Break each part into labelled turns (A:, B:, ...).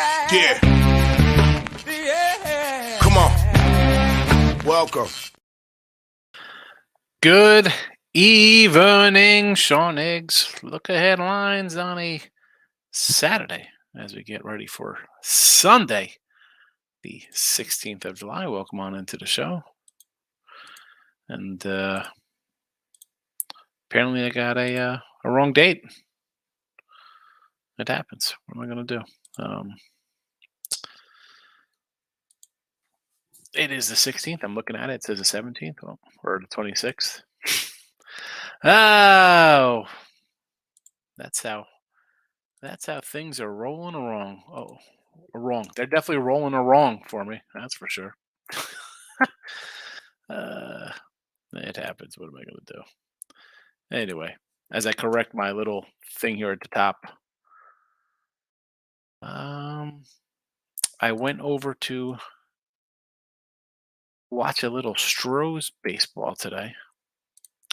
A: Yeah. Come on. Welcome.
B: Good evening, Sean Higgs. Look ahead lines on a Saturday as we get ready for Sunday, the 16th of July. Welcome on into the show. And apparently I got a wrong date. It happens. What am I going to do? It is the 16th. I'm looking at it. It says the 17th or the 26th. Oh, that's how things are rolling wrong. Oh, wrong. They're definitely rolling wrong for me. That's for sure. It happens. What am I going to do? Anyway, as I correct my little thing here at the top, I went over to watch a little Stros baseball today,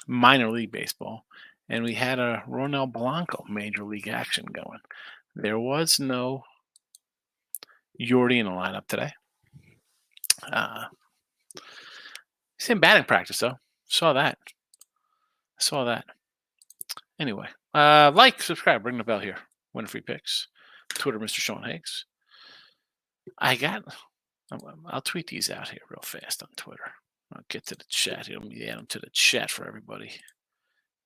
B: minor league baseball, and we had a Ronel Blanco major league action going. There was no Yordi in the lineup today. He's in batting practice though. Saw that. Anyway, like, subscribe, ring the bell here. Win free picks. Twitter, Mr. Sean Higgs. I'll tweet these out here real fast on Twitter. I'll get to the chat here. Let me add them to the chat for everybody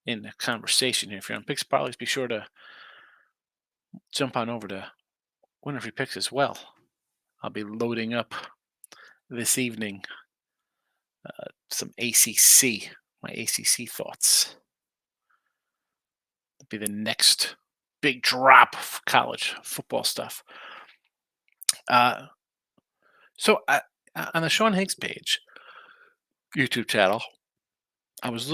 B: in the conversation here. If you're on Picks Parlays, be sure to jump on over to Winner Free Picks as well. I'll be loading up this evening some ACC, my ACC thoughts. It'll be the next big drop of college football stuff. So on the Sean Higgs page, YouTube channel, I was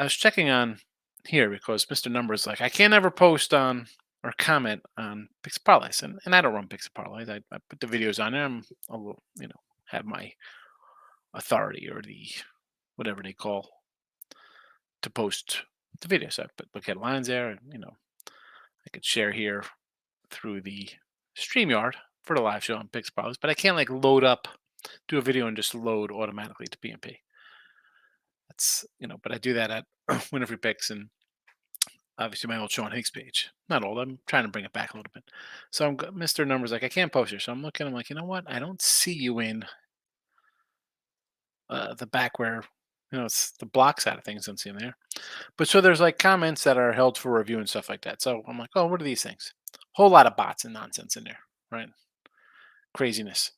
B: checking on here because Mr. Numbers like I can't ever post on or comment on Picks Parlays, and I don't run Picks Parlays. I put the videos on there. I'm a little, have my authority or the whatever they call to post the videos. I put headlines there, and I could share here through the StreamYard for the live show on Picks Parlays, but I can't do a video and just load automatically to PMP. That's but I do that at Winner Free Picks and obviously my old Sean Higgs page. Not old. I'm trying to bring it back a little bit. So Mr. Numbers like I can't post here. So I'm looking. I'm like, you know what? I don't see you in the back where it's the block side of things. Don't see him there. But so there's like comments that are held for review and stuff like that. So I'm like, oh, what are these things? Whole lot of bots and nonsense in there, right? Craziness.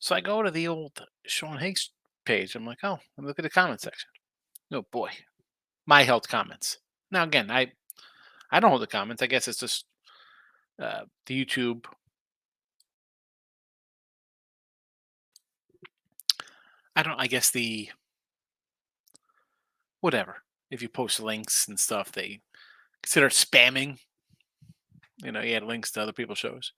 B: So I go to the old Sean Higgs page. I'm like, oh, look at the comment section. Oh boy, my held comments. Now again, I don't hold the comments. I guess it's just the YouTube. I guess the whatever. If you post links and stuff, they consider spamming. You had links to other people's shows.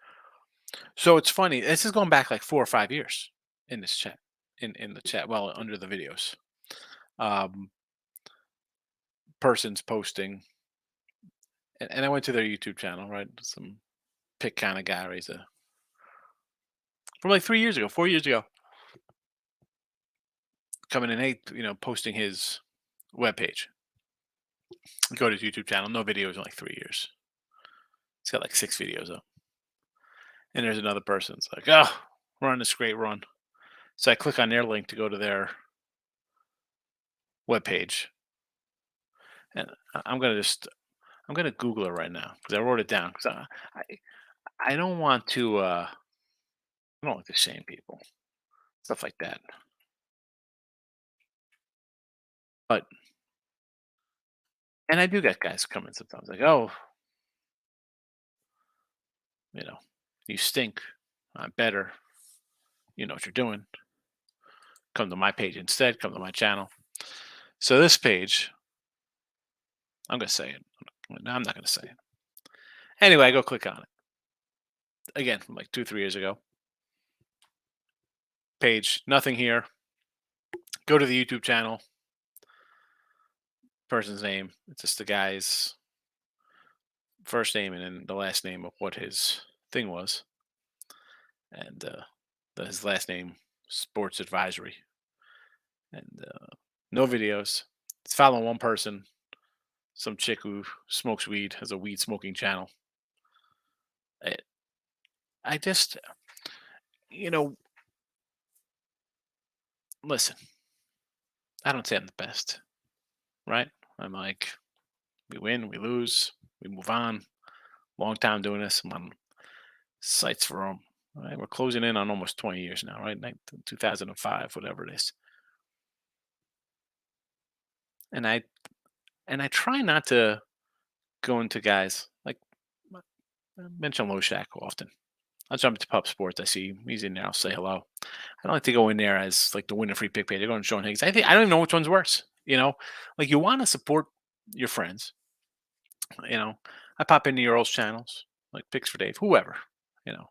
B: So it's funny. This is going back like 4 or 5 years in this chat, in the chat. Well, under the videos, persons posting, and I went to their YouTube channel, right? Some pick kind of guy, he's from like 3 years ago, 4 years ago, coming in, posting his webpage. Go to his YouTube channel, no videos in like 3 years. It's got like 6 videos up. And there's another person. It's like, oh, we're on this great run. So I click on their link to go to their webpage. And I'm gonna Google it right now because I wrote it down because I don't want to I don't like to shame people, stuff like that. But and I do get guys coming sometimes like, oh, you stink. I'm better. You know what you're doing. Come to my page instead. Come to my channel. So this page, I'm gonna say it. No, I'm not gonna say it. Anyway, I go click on it. Again, from like 2, 3 years ago. Page, nothing here. Go to the YouTube channel. Person's name. It's just the guy's first name and then the last name of what his thing was. and his last name Sports Advisory, and no videos. It's following one person, some chick who smokes weed, has a weed smoking channel. I, I just, you know, listen. I don't say I'm the best, right? I'm like, we win, we lose, we move on. Long time doing this. I'm on sites for right? We're closing in on almost 20 years now, right? 2005, whatever it is. And I try not to go into guys like I mention Loshak often. I'll jump into Pub Sports. I see him. He's in there. I'll say hello. I don't like to go in there as like the winner free pick page. I go on Sean Higgs. I don't even know which one's worse. Like you want to support your friends. You know, I pop into your old channels like Picks for Dave, whoever. You know,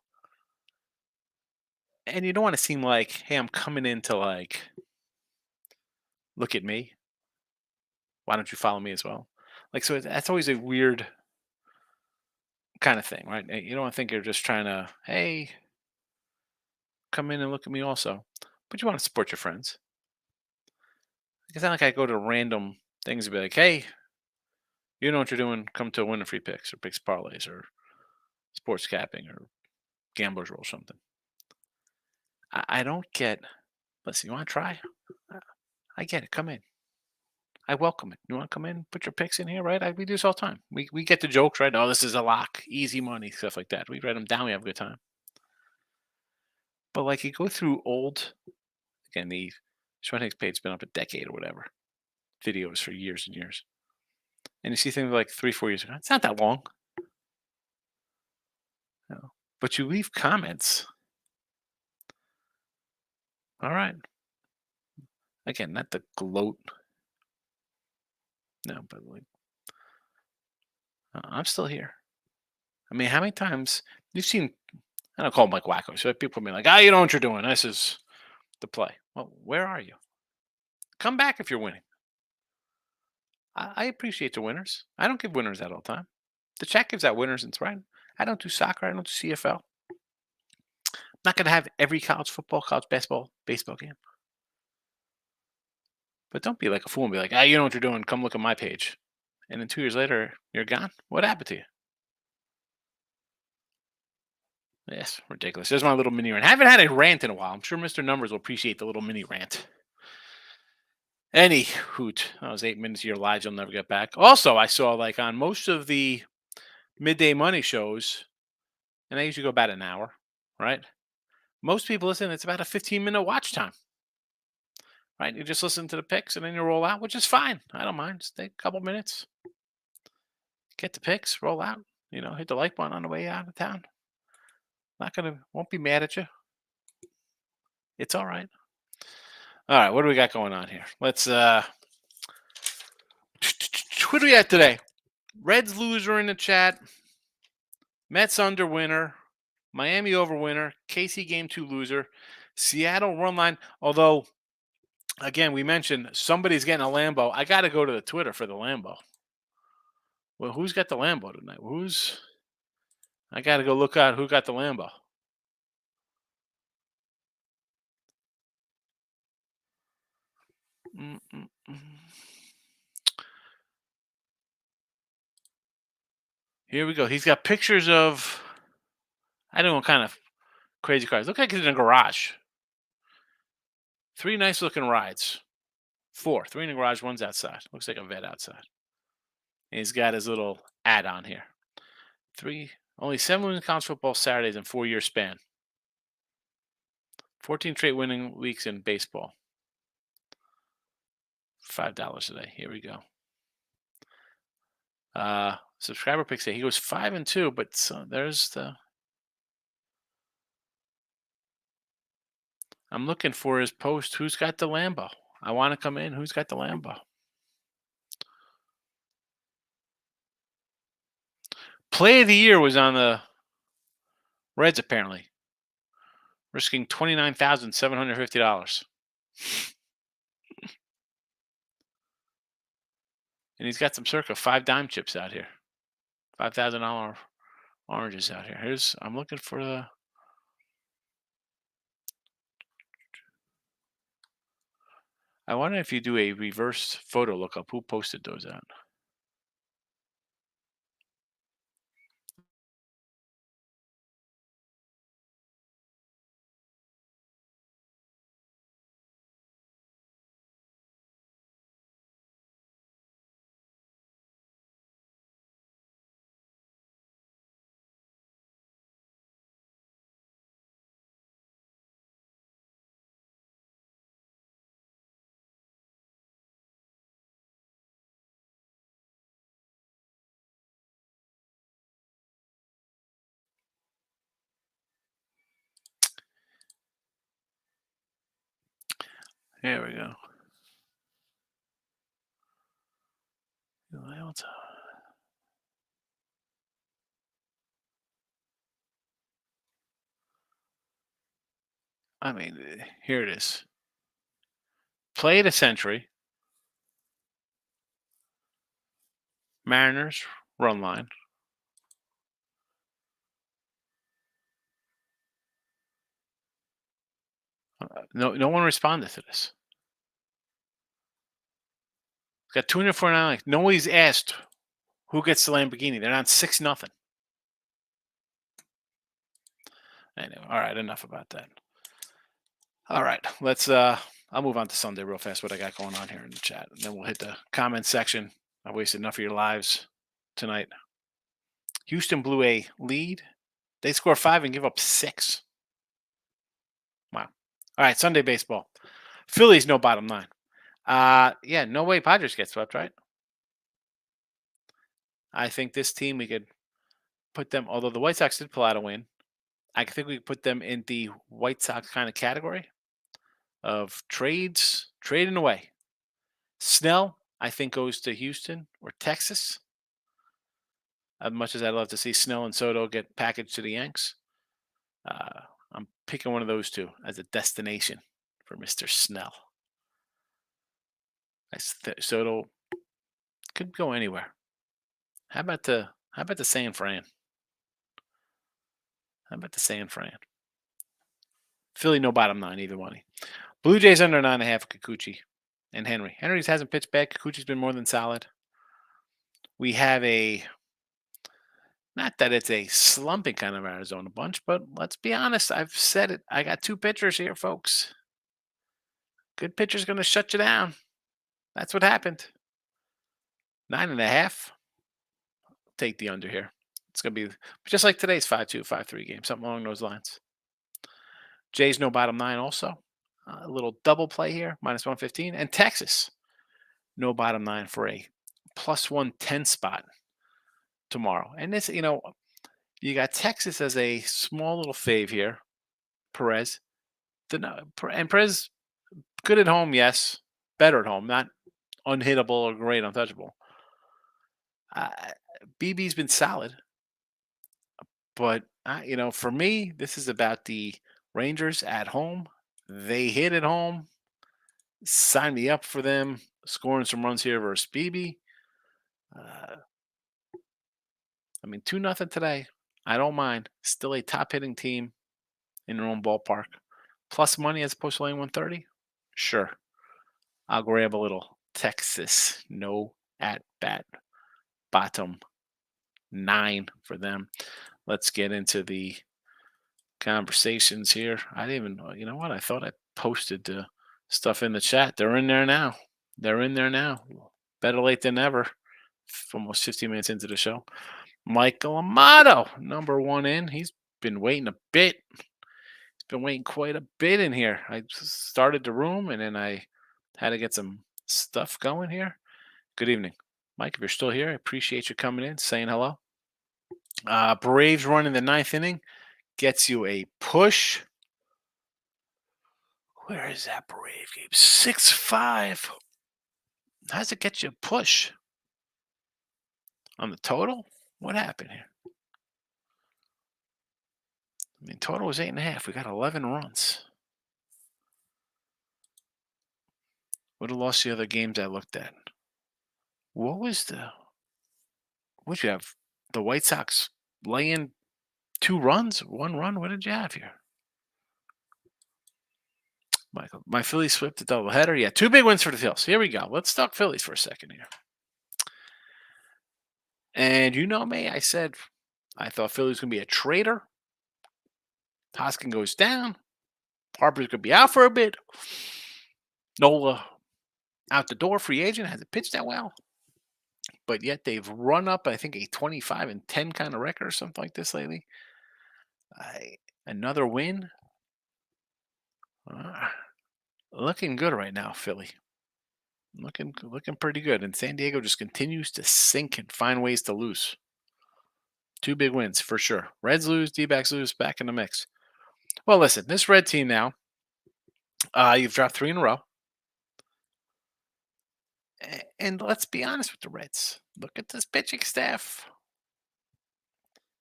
B: and you don't want to seem like, hey, I'm coming in to like look at me. Why don't you follow me as well? Like, so that's always a weird kind of thing, right? You don't think you're just trying to, hey, come in and look at me also, but you want to support your friends. It's not like I go to random things and be like, hey, you know what you're doing? Come to Winner Free Picks or Picks Parlays or Sports Capping or Gambler's Roll something. I don't get. Listen, you want to try? I get it. Come in. I welcome it. You want to come in, put your picks in here, right? We do this all the time. We get the jokes, right? Oh, this is a lock, easy money, stuff like that. We write them down. We have a good time. But like you go through old, again, the Schwennig's page's been up a decade or whatever, videos for years and years. And you see things like 3, 4 years ago. It's not that long. No. But you leave comments. All right. Again, not the gloat. No, but like, I'm still here. I mean, how many times you've seen, I don't call them like wackos, so people be like, you know what you're doing. This is the play. Well, where are you? Come back if you're winning. I appreciate the winners. I don't give winners out all the time. The chat gives out winners and it's right. I don't do soccer. I don't do CFL. I'm not going to have every college football, college basketball, baseball game. But don't be like a fool and be like, you know what you're doing. Come look at my page. And then 2 years later, you're gone. What happened to you? Yes, ridiculous. There's my little mini rant. I haven't had a rant in a while. I'm sure Mr. Numbers will appreciate the little mini rant. Any hoot. That was 8 minutes of your lives you'll never get back. Also, I saw like on most of the midday money shows, and I usually go about an hour, right? Most people listen, it's about a 15-minute watch time, right? You just listen to the picks and then you roll out, which is fine. I don't mind. Just take a couple minutes, get the picks, roll out, hit the like button on the way out of town. Won't be mad at you. It's all right. All right, what do we got going on here? Let's, what do we have today? Reds loser in the chat. Mets under winner. Miami over winner. KC game 2 loser. Seattle run line. Although, again, we mentioned somebody's getting a Lambo. I got to go to the Twitter for the Lambo. Well, who's got the Lambo tonight? I got to go look out who got the Lambo. Here we go. He's got pictures of, I don't know what kind of crazy cars. Look like he's in a garage. 3 nice looking rides. 4. 3 in the garage, 1's outside. Looks like a vet outside. And he's got his little ad on here. Only 7 winning college football Saturdays in 4-year span. 14 straight winning weeks in baseball. $5 a day. Here we go. Subscriber picks say he goes 5-2, but there's the. I'm looking for his post. Who's got the Lambo? I want to come in. Who's got the Lambo? Play of the year was on the Reds, apparently. Risking $29,750. And he's got some circa 5 dime chips out here. $5,000 oranges out here. I'm looking for the. I wonder if you do a reverse photo lookup, who posted those out? Here we go. I mean, here it is. Played a century. Mariners run line. No one responded to this. Got 249 likes. Nobody's asked who gets the Lamborghini. They're on 6-0. Anyway, all right, enough about that. All right, let's I'll move on to Sunday real fast, what I got going on here in the chat. And then we'll hit the comment section. I wasted enough of your lives tonight. Houston blew a lead. They score 5 and give up 6. Wow. All right, Sunday baseball. Phillies no bottom line. Yeah, no way Padres get swept, right? I think this team we could put them, although the White Sox did pull out a win, I think we could put them in the White Sox kind of category of trading away. Snell, I think, goes to Houston or Texas. As much as I'd love to see Snell and Soto get packaged to the Yanks, I'm picking one of those two as a destination for Mr. Snell. Soto could go anywhere. How about the San Fran? How about the San Fran? Philly no bottom line either one. Blue Jays under 9.5. Kikuchi and Henry. Henry hasn't pitched bad. Kikuchi's been more than solid. We have not that it's a slumping kind of Arizona bunch, but let's be honest. I've said it. I got 2 pitchers here, folks. Good pitcher's going to shut you down. That's what happened. 9.5. Take the under here. It's going to be just like today's 5-2, 5-3 game, something along those lines. Jays no bottom line also. A little double play here, -115. And Texas, no bottom line for a +110 spot tomorrow. And this, you got Texas as a small little fave here. Perez. And Perez, good at home, yes. Better at home, not unhittable or great, untouchable. BB's been solid. But, for me, this is about the Rangers at home. They hit at home. Sign me up for them scoring some runs here versus BB. 2-0 today. I don't mind. Still a top hitting team in their own ballpark. Plus money as opposed to laying 130? Sure. I'll grab a little Texas. No at bat. Bottom 9 for them. Let's get into the conversations here. I didn't even know. You know what? I thought I posted the stuff in the chat. They're in there now. Better late than never. Almost 15 minutes into the show. Michael Amato, number 1 in. He's been waiting a bit. He's been waiting quite a bit in here. I started the room and then I had to get some stuff going here. Good evening, Mike. If you're still here, I appreciate you coming in, saying hello. Braves running the 9th inning gets you a push. Where is that Brave game? 6-5. How does it get you a push? On the total? What happened here? Total was 8.5. We got 11 runs. Would have lost the other games I looked at. What you have? The White Sox laying 2 runs? 1 run? What did you have here? Michael, my Phillies swept the doubleheader. Yeah, 2 big wins for the Phillies. Here we go. Let's talk Phillies for a second here. And you know me, I said I thought Phillies was going to be a traitor. Hoskin goes down. Harper's going to be out for a bit. Nola out the door, free agent, hasn't pitched that well. But yet they've run up, I think, a 25-10 kind of record or something like this lately. Another win. Looking good right now, Philly. Looking pretty good. And San Diego just continues to sink and find ways to lose. 2 big wins for sure. Reds lose, D-backs lose, back in the mix. Well, listen, this Red team now, you've dropped 3 in a row. And let's be honest with the Reds. Look at this pitching staff.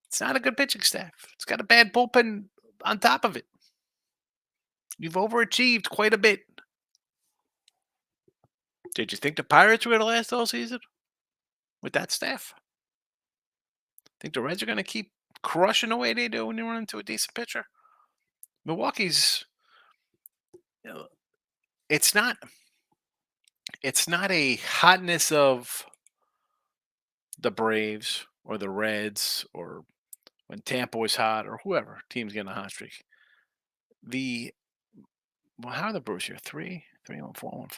B: It's not a good pitching staff. It's got a bad bullpen on top of it. You've overachieved quite a bit. Did you think the Pirates were going to last all season with that staff? Think the Reds are going to keep crushing the way they do when they run into a decent pitcher? Milwaukee's, it's not a hotness of the Braves or the Reds or when Tampa was hot or whoever team's getting a hot streak. How are the Brewers here? 3-1, 4-1,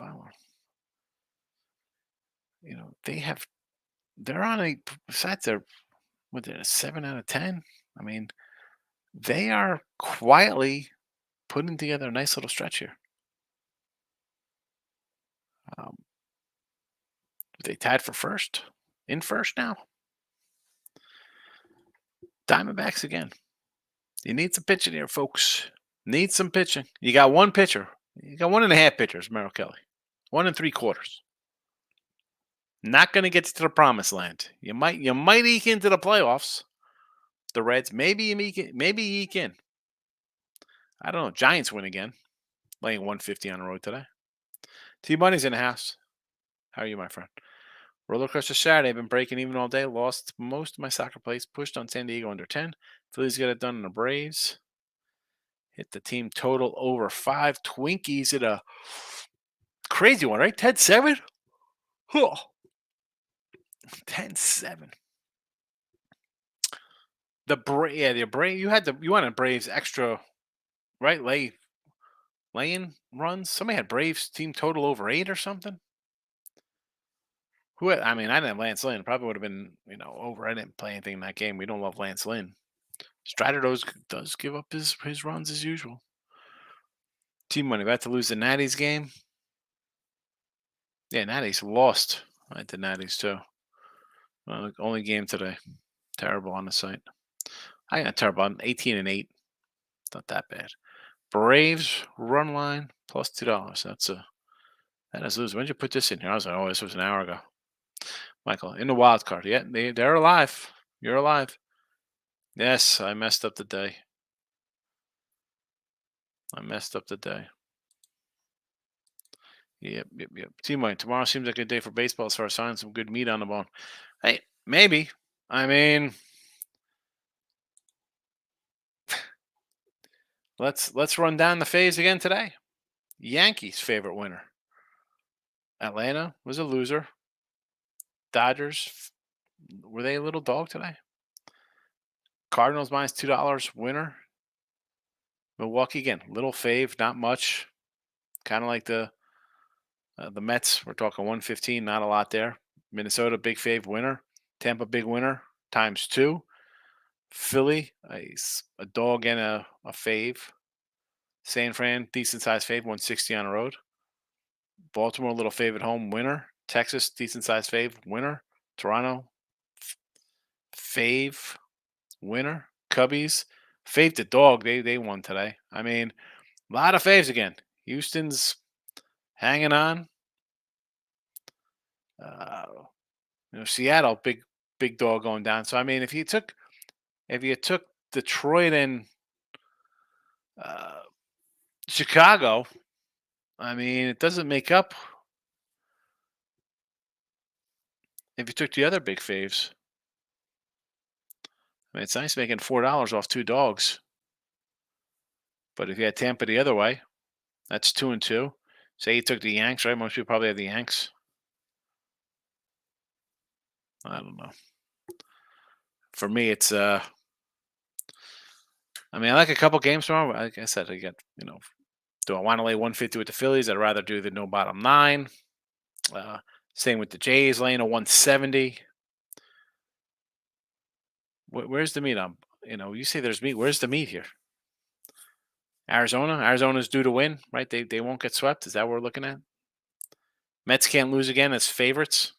B: 5-1. They're on a, besides their, a 7 out of 10. I mean, they are quietly putting together a nice little stretch here. They tied for first, in first now. Diamondbacks again. You need some pitching here, folks. Need some pitching. You got one pitcher. You got 1.5 pitchers, Merrill Kelly. 1 3/4. Not going to get to the promised land. You might eke into the playoffs. The Reds, maybe you eke in. I don't know. Giants win again, laying 150 on the road today. T-Money's in the house. How are you, my friend? Roller coaster Saturday. I've been breaking even all day. Lost most of my soccer plays. Pushed on San Diego under 10. Phillies got it done in the Braves. Hit the team total over 5. Twinkies at a crazy one, right? 10-7? Huh. 10-7. The Braves. You wanted Braves extra, right? Lay-in runs. Somebody had Braves team total over 8 or something. I didn't have Lance Lynn. Probably would have been, over. I didn't play anything in that game. We don't love Lance Lynn. Strider does give up his runs as usual. Team Money about to lose the Natties game. Yeah, Natties lost. Right, the Natties too. Only game today. Terrible on the site. I got terrible. I'm 18-8. Not that bad. Braves run line plus $2. That is losing. When did you put this in here? I was like, this was an hour ago. Michael, in the wild card. Yeah, they're alive. You're alive. Yes, I messed up the day. Yep. Team Money. Tomorrow seems like a day for baseball as far as signing some good meat on the bone. Hey, maybe. I mean, let's run down the phase again today. Yankees' favorite winner. Atlanta was a loser. Dodgers, were they a little dog today? Cardinals minus $2 winner. Milwaukee again, little fave, not much. Kind of like the Mets. We're talking 115, not a lot there. Minnesota big fave winner. Tampa big winner times 2. Philly a dog and a fave. San Fran decent size fave, 160 on the road. Baltimore little fave at home winner. Texas decent size fave winner. Toronto fave winner. Cubbies fave the dog. They won today. I mean, a lot of faves again. Houston's hanging on. Seattle big dog going down. So I mean, if you took Detroit and Chicago, I mean, it doesn't make up. If you took the other big faves, I mean, it's nice making $4 off 2 dogs. But if you had Tampa the other way, That's 2-2. Say you took the Yanks, right? Most people probably have the Yanks. I don't know. For me, it's I mean, I like a couple games tomorrow. Like I said, I get do I want to lay 150 with the Phillies? I'd rather do the no bottom nine. Uh, Same with the Jays, laying a 170. Where's the meat? You say there's meat. Where's the meat here? Arizona. Arizona's due to win, right? They won't get swept. Is that what we're looking at? Mets can't lose again as favorites.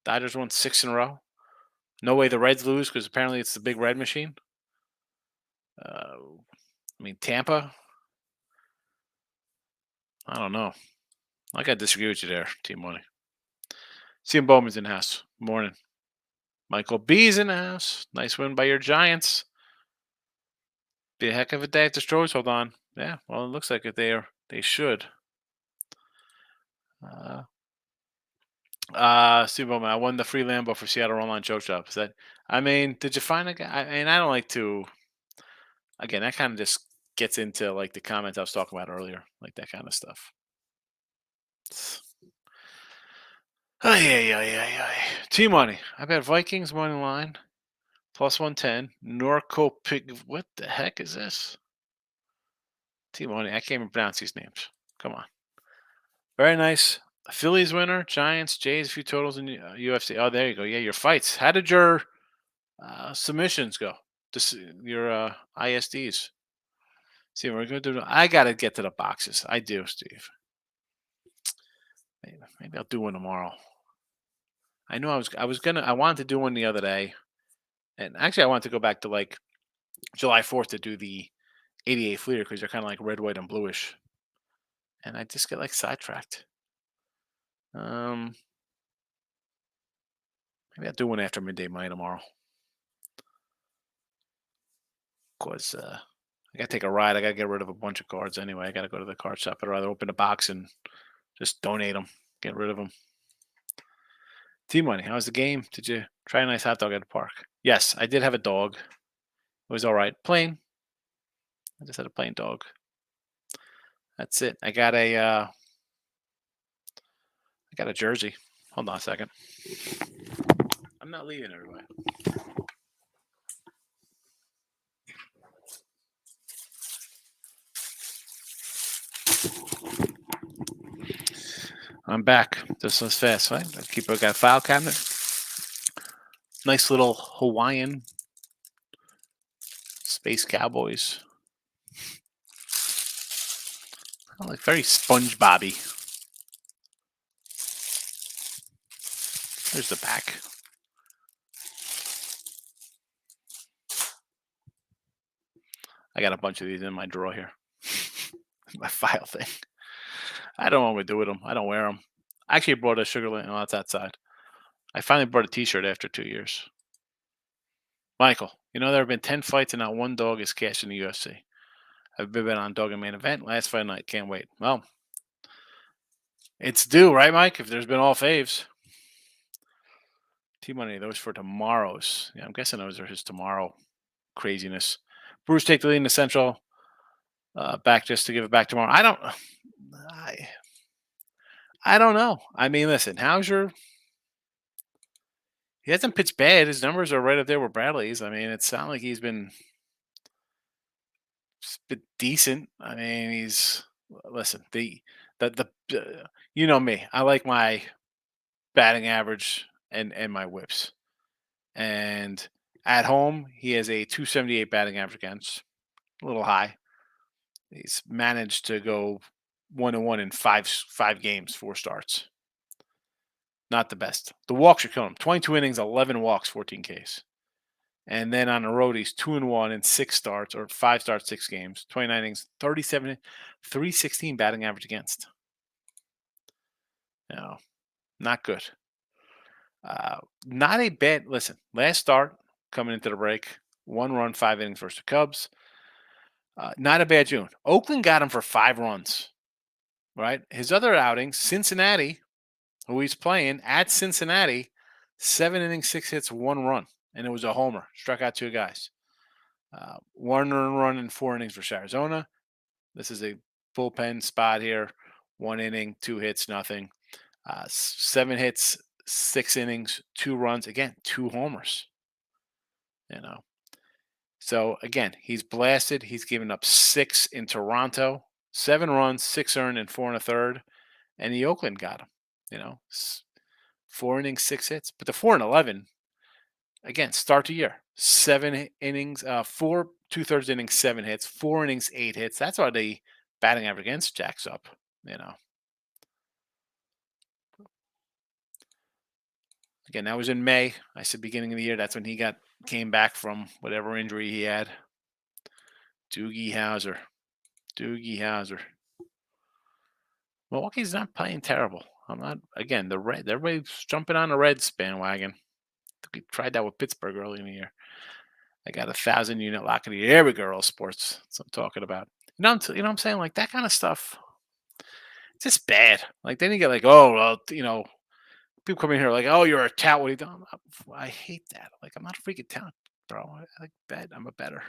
B: Dodgers won 6 in a row. No way the Reds lose because apparently it's the big red machine. I mean, Tampa. I don't know. I got to disagree with you there, Team Money. Stephen Bowman's in the house. Morning. Michael B's in the house. Nice win by your Giants. Be a heck of a day if the Stros hold on. Yeah, well, it looks like it. They should. Steve Bowman, I won the free Lambo for Seattle Online Joke Shop. I mean, did you find a guy? I don't like to. Again, that kind of just gets into like the comments I was talking about earlier, like that kind of stuff. Team money. I bet Vikings money line plus 110. Norco Pig. What the heck is this? Team money. I can't even pronounce these names. Come on. Very nice. Phillies winner. Giants. Jays. A few totals in UFC. Oh, there you go. Yeah, your fights. How did your submissions go? Your ISDs. See, we're going to do. I got to get to the boxes. I do, Steve. Maybe I'll do one tomorrow. I know I wanted to do one the other day. And actually, I wanted to go back to like July 4th to do the 88 Fleer because they're kind of like red, white, and bluish. And I just get like sidetracked. Maybe I'll do one after midday money tomorrow. Because I got to take a ride. I got to get rid of a bunch of cards anyway. I got to go to the card shop. I'd rather open a box and just donate them, get rid of them. Team money. How was the game? Did you try a nice hot dog at the park? Yes, I did have a dog. It was all right. Plain. I just had a plain dog. That's it. I got a jersey. Hold on a second. I'm not leaving, everybody. I'm back. This was fast, right? I got a file cabinet. Nice little Hawaiian Space Cowboys. Like very SpongeBob-y. There's the back. I got a bunch of these in my drawer here. My file thing. I don't know what to do with them. I don't wear them. I actually bought a Sugarland. Oh, that's outside. I finally bought a T-shirt after 2 years. Michael, there have been 10 fights and not one dog is cashed in the UFC. I've been on Dog and Main Event. Last fight night. Can't wait. Well, it's due, right, Mike? If there's been all faves. T-Money, those for tomorrow's. Yeah, I'm guessing those are his tomorrow craziness. Bruce take the lead in the Central. Back just to give it back tomorrow. I don't know. I mean, listen, he hasn't pitched bad. His numbers are right up there with Bradley's. I mean, it's not like he's been decent. I mean, listen, you know me. I like my batting average and my whips. And at home, he has a 278 batting average against, a little high. He's managed to go 1-1 in five games, 4 starts. Not the best. The walks are killing him. 22 innings, 11 walks, 14 Ks. And then on the road, he's 2-1 in 6 starts, or 5 starts, 6 games, 29 innings, 37, 316 batting average against. Not good. Not a bad. Listen, last start coming into the break, 1 run, 5 innings versus the Cubs. Not a bad June. Oakland got him for 5 runs. Right. His other outings, Cincinnati, who he's playing at Cincinnati, 7 innings, 6 hits, 1 run, and it was a homer. Struck out 2 guys. 1 run in 4 innings versus Arizona. This is a bullpen spot here. 1 inning, 2 hits, nothing. 7 hits, 6 innings, 2 runs. Again, 2 homers. You know. So again, he's blasted. He's given up 6 in Toronto, 7 runs, 6 earned, and 4 1/3. And the Oakland got him. You know, 4 innings, 6 hits. But the 4 and 11, again, start the year, 7 innings, 4 2/3 innings, 7 hits, 4 innings, 8 hits. That's why the batting average against jacks up. You know, again, that was in May. I said beginning of the year. That's when he came back from whatever injury he had. Doogie Howser. Doogie Howser. Milwaukee's not playing terrible. I'm not. Again, everybody's jumping on the Reds bandwagon. We tried that with Pittsburgh early in the year. I got a 1,000-unit lock of the year. There we go, Earl Sports. That's what I'm talking about. You know what I'm saying? Like that kind of stuff. It's just bad. Like then you get like, oh well, people come in here like, oh, you're a tout. What are you doing? I hate that. Like I'm not a freaking tout, bro. I like bet. I'm a better.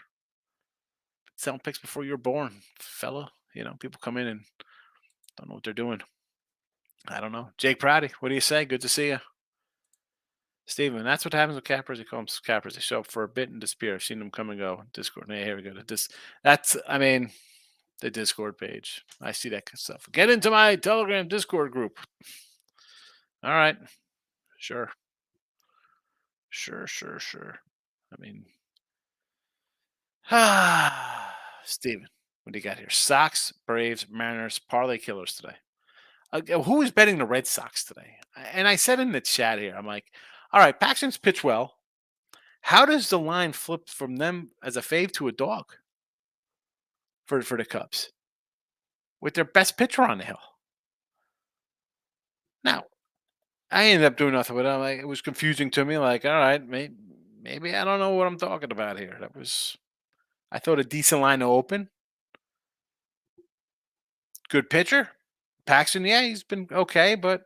B: Selling picks before you're born, fella. People come in and don't know what they're doing. I don't know. Jake Prouty, what do you say? Good to see you. Steven, that's what happens with cappers. He calls cappers. They show up for a bit and disappear. I've seen them come and go. Discord. Yeah, here we go. The Discord page. I see that stuff. Get into my Telegram Discord group. All right. Sure. Steven, what do you got here? Sox, Braves, Mariners, parlay killers today. Who is betting the Red Sox today? And I said in the chat here, I'm like, all right, Paxton's pitch well. How does the line flip from them as a fave to a dog for the Cubs with their best pitcher on the hill? Now, I ended up doing nothing with it. Like, it was confusing to me. Like, all right, maybe I don't know what I'm talking about here. I thought a decent line to open. Good pitcher. Paxton, yeah, he's been okay, but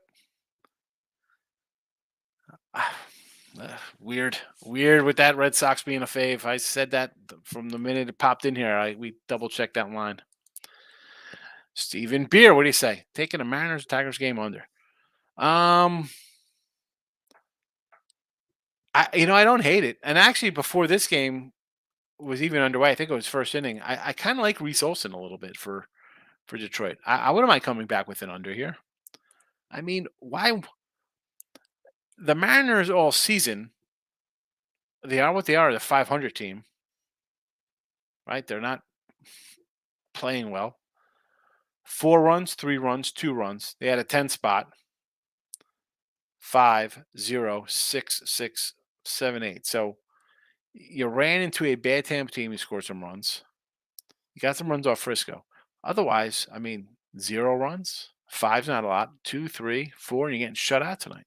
B: weird with that Red Sox being a fave. I said that from the minute it popped in here. We double checked that line. Steven Beer, what do you say? Taking a Mariners Tigers game under. I don't hate it. And actually, before this game was even underway, I think it was first inning. I kind of like Reese Olson a little bit for Detroit. I wouldn't mind coming back with an under here. I mean, why? The Mariners all season, they are what they are, the 500 team, right? They're not playing well. 4 runs, 3 runs, 2 runs. They had a 10 spot. 5, 0, 6, 6, 7, 8. So you ran into a bad Tampa team. You scored some runs. You got some runs off Frisco. Otherwise, 0 runs. 5's not a lot. 2, 3, 4, and you're getting shut out tonight.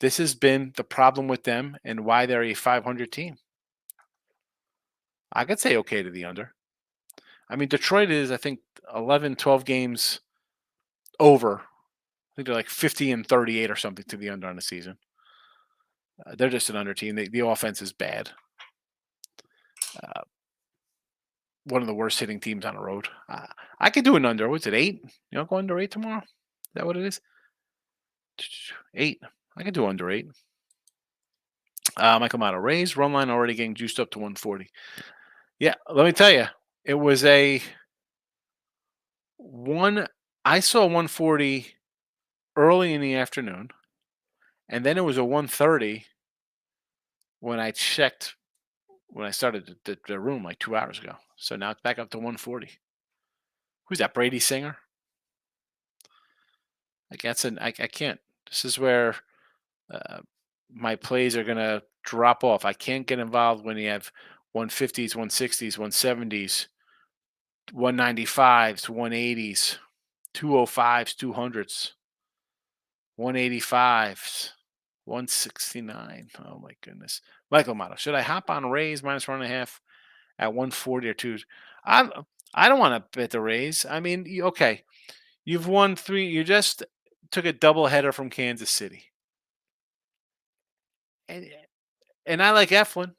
B: This has been the problem with them and why they're a 500 team. I could say okay to the under. Detroit is, I think, 11, 12 games over. I think they're like 50 and 38 or something to the under on the season. They're just an under team. The offense is bad. One of the worst hitting teams on the road. I could do an under. What's it, 8? Go under 8 tomorrow? Is that what it is? 8. I could do under 8. Michael Motto, Rays run line already getting juiced up to 140. Yeah, let me tell you, it was I saw 140 early in the afternoon, and then it was a 130 when I checked when I started the room like 2 hours ago. So now it's back up to 140. Who's that? Brady Singer? I can't. This is where my plays are going to drop off. I can't get involved when you have 150s, 160s, 170s, 195s, 180s, 205s, 200s, 185s, 169. Oh my goodness. Michael Motto, should I hop on Rays minus 1.5 at 140 or 2? I don't want to bet the Rays. Okay. You've won 3. You just took a double header from Kansas City. And I like Eflin.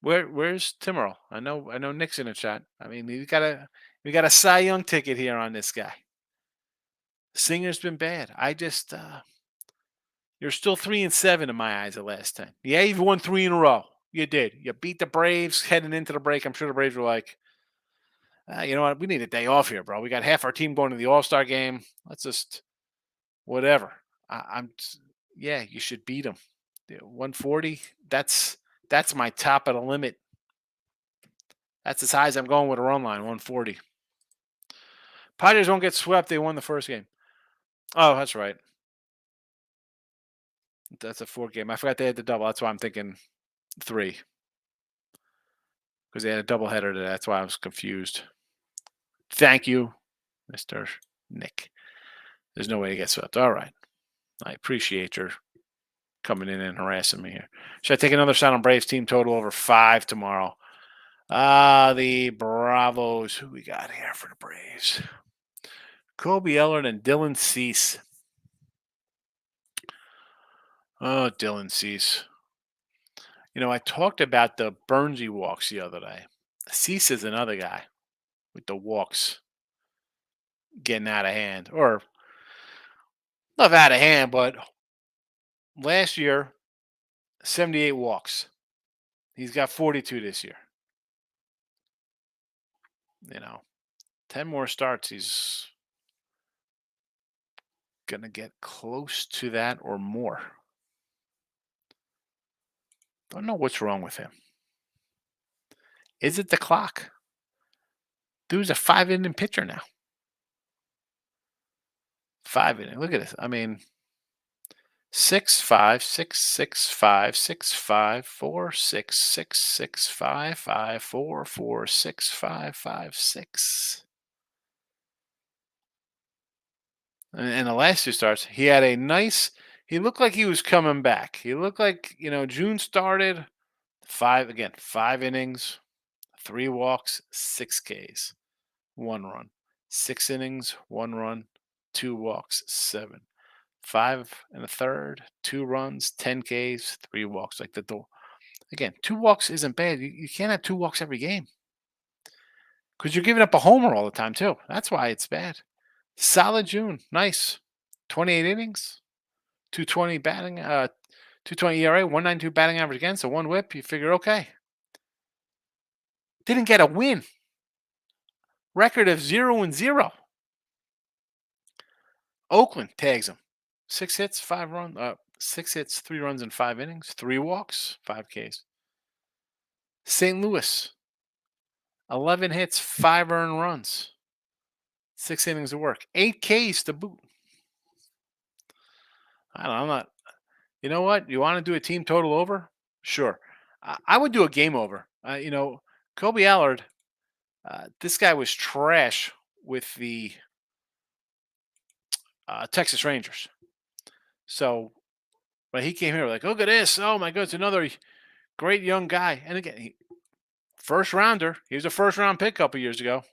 B: Where's Timmerl? I know Nick's in the chat. You gotta We got a Cy Young ticket here on this guy. Singer's been bad. You're still 3-7 in my eyes the last time. Yeah, you've won 3 in a row. You did. You beat the Braves heading into the break. I'm sure the Braves were like, you know what? We need a day off here, bro. We got half our team going to the All-Star game. Let's just whatever. Yeah, you should beat them. 140. That's my top of the limit. That's as high as I'm going with a run line. 140. Padres won't get swept. They won the first game. Oh, that's right. That's a 4 game. I forgot they had the double. That's why I'm thinking 3. Because they had a doubleheader today. That's why I was confused. Thank you, Mr. Nick. There's no way to get swept. All right. I appreciate your coming in and harassing me here. Should I take another shot on Braves team total over 5 tomorrow? The Bravos. Who we got here for the Braves? Kobe Ellard and Dylan Cease. Oh, Dylan Cease. You know, I talked about the Burnsy walks the other day. Cease is another guy with the walks getting out of hand. Or not out of hand, but last year, 78 walks. He's got 42 this year. You know, 10 more starts. He's going to get close to that or more. Don't know what's wrong with him. Is it the clock? Dude's a 5-inning pitcher now. 5-inning. Look at this. I mean, 6-5, 6-6-5, 6-5, 4-6, 6-6-5, 5-4, 4-6-5, 5-6. And the last 2 starts, he had a nice. He looked like he was coming back. He looked like, June started 5 innings, 3 walks, 6 Ks, 1 run, 6 innings, 1 run, 2 walks, 7, 5 and a third, 2 runs, 10 Ks, 3 walks. Like again, 2 walks isn't bad. You can't have 2 walks every game because you're giving up a homer all the time too. That's why it's bad. Solid June, nice, 28 innings, 220 batting, 220 ERA, 192 batting average against, so 1 whip. You figure okay. Didn't get a win. Record of 0-0. Oakland tags him. 6 hits, 5 runs. 6 hits, 3 runs in 5 innings, 3 walks, 5 Ks. St. Louis, 11 hits, 5 earned runs, 6 innings of work, 8 Ks to boot. I don't know. I'm not. You know what? You want to do a team total over? Sure. I would do a game over. Kobe Allard, this guy was trash with the Texas Rangers. So when he came here, like, look at this. Oh, my goodness, another great young guy. And again, first rounder. He was a first round pick a couple years ago.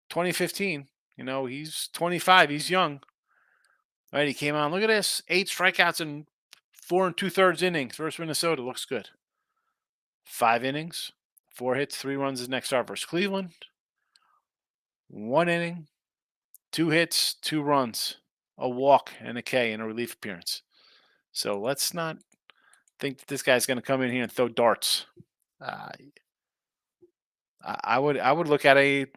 B: 2015. He's 25. He's young. All right, he came on. Look at this. 8 strikeouts in 4 2/3 innings versus Minnesota. Looks good. 5 innings, 4 hits, 3 runs his next start versus Cleveland. 1 inning, 2 hits, 2 runs, a walk, and a K in a relief appearance. So let's not think that this guy's going to come in here and throw darts. I would look at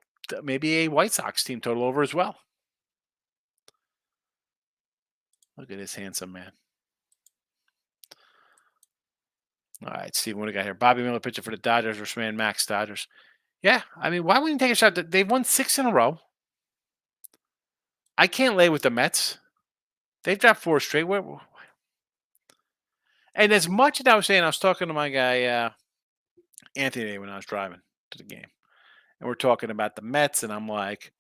B: maybe a White Sox team total over as well. Look at this handsome man. All right, Steven, what do we got here? Bobby Miller pitcher for the Dodgers versus man Max Dodgers. Yeah, I mean, why wouldn't you take a shot? They've won 6 in a row. I can't lay with the Mets. They've dropped 4 straight. And as much as I was saying, I was talking to my guy Anthony when I was driving to the game, and we're talking about the Mets, and I'm like,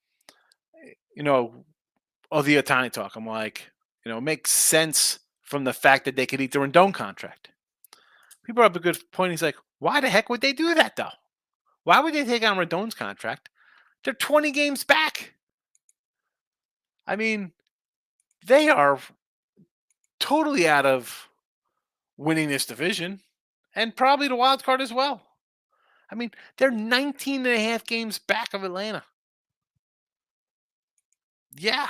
B: the Ohtani talk. I'm like, it makes sense from the fact that they could eat the Rendon contract. He brought up a good point. He's like, why the heck would they do that, though? Why would they take on Rendon's contract? They're 20 games back. I mean, they are totally out of winning this division and probably the wild card as well. I mean, they're 19 and a half games back of Atlanta. Yeah.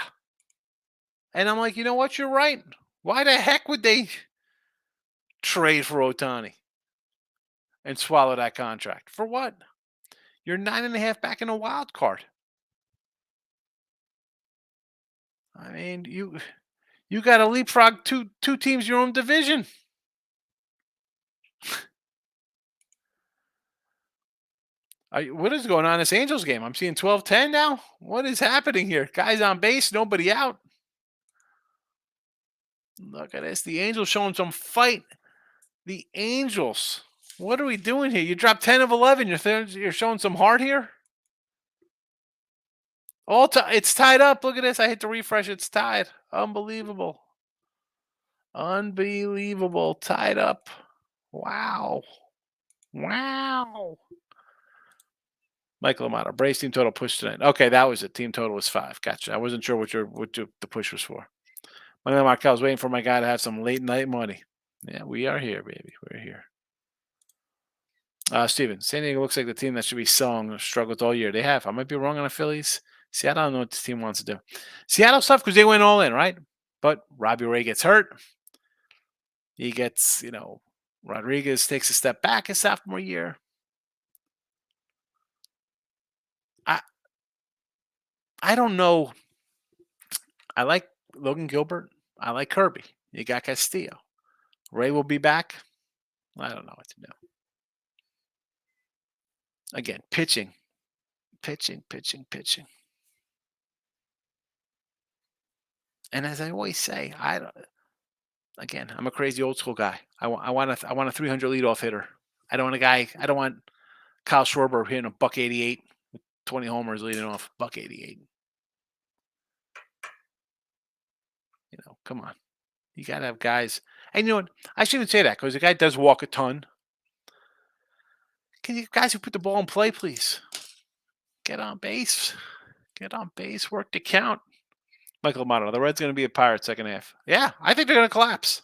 B: And I'm like, you know what? You're right. Why the heck would they trade for Otani and swallow that contract? For what? You're 9.5 back in a wild card. I mean, you got to leapfrog two teams your own division. What is going on in this Angels game? I'm seeing 12-10 now. What is happening here? Guys on base, nobody out. Look at this. The Angels showing some fight. The Angels. What are we doing here? You dropped 10 of 11. You're showing some heart here. It's tied up. Look at this. I hit the refresh. It's tied. Unbelievable. Unbelievable. Tied up. Wow. Wow. Michael Amato. Braves team total push tonight. Okay, that was it. Team total was 5. Gotcha. I wasn't sure what the push was for. My name Markel was waiting for my guy to have some late night money. Yeah, we are here, baby. We're here. Steven, San Diego looks like the team that should be selling struggled all year. They have. I might be wrong on the Phillies. Seattle, I don't know what this team wants to do. Seattle stuff because they went all in, right? But Robbie Ray gets hurt. He gets, Rodriguez takes a step back his sophomore year. I don't know. I like Logan Gilbert. I like Kirby. You got Castillo. Ray will be back. I don't know what to do. Again, pitching. And as I always say, I'm a crazy old school guy. I want a 300 leadoff hitter. I don't want Kyle Schwarber hitting a buck 88 with 20 homers leading off buck 88. Come on. You got to have guys. And you know what? I shouldn't say that because the guy does walk a ton. Can you guys who put the ball in play, please? Get on base. Work the count. Michael Amato. The Reds going to be a pirate second half. Yeah, I think they're going to collapse.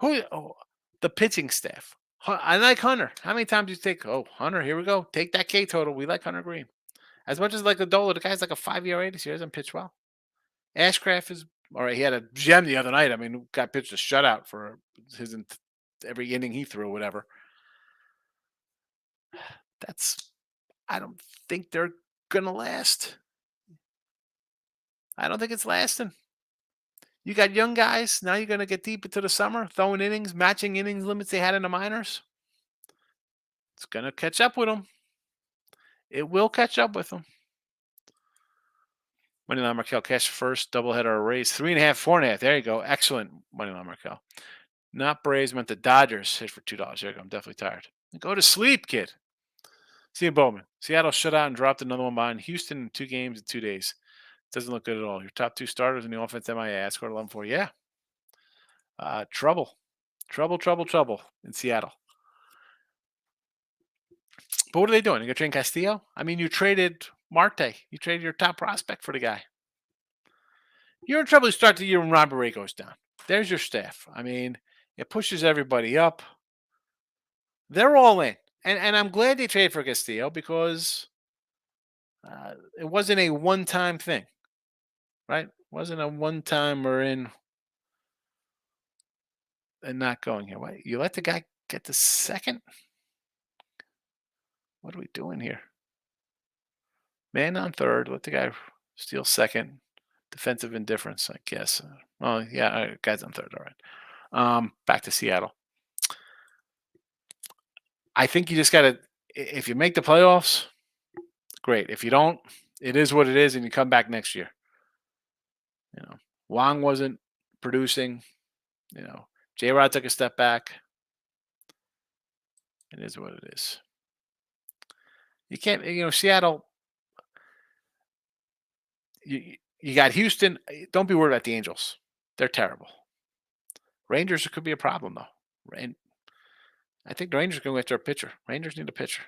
B: The pitching staff. I like Hunter. How many times do you take? Oh, Hunter, here we go. Take that K total. We like Hunter Green. As much as like Adola, the guy's like a 5 ERA this year. Doesn't pitch well. Ashcraft is all right. He had a gem the other night. I mean, got pitched a shutout for every inning he threw, whatever. I don't think they're going to last. I don't think it's lasting. You got young guys. Now you're going to get deep into the summer, throwing innings, matching innings limits they had in the minors. It's going to catch up with them. It will catch up with them. Moneyline Markel, cash first, doubleheader raise, 3.5, 4.5. There you go. Excellent, Moneyline Markel. Not Braves, meant the Dodgers. Hit for $2. There you go. I'm definitely tired. Go to sleep, kid. See you, Bowman. Seattle shut out and dropped another one behind Houston in 2 games in 2 days. Doesn't look good at all. Your top 2 starters in the offense MIA. I scored 11-4. Yeah. Trouble in Seattle. But what are they doing? You going to trade Castillo? I mean, you traded Marte. You traded your top prospect for the guy. You're in trouble to start the year when Robbie Ray goes down. There's your staff. I mean, it pushes everybody up. They're all in. And I'm glad they traded for Castillo because it wasn't a one-time thing, right? It wasn't a one-time we're in and not going here. Wait, you let the guy get the second? What are we doing here? Man on third. Let the guy steal second. Defensive indifference, I guess. Well, yeah, guy's on third. All right. Back to Seattle. I think you just got to, if you make the playoffs, great. If you don't, it is what it is, and you come back next year. Wong wasn't producing. J-Rod took a step back. It is what it is. You can't, Seattle, you got Houston. Don't be worried about the Angels. They're terrible. Rangers could be a problem, though. And I think the Rangers are going after a pitcher. Rangers need a pitcher.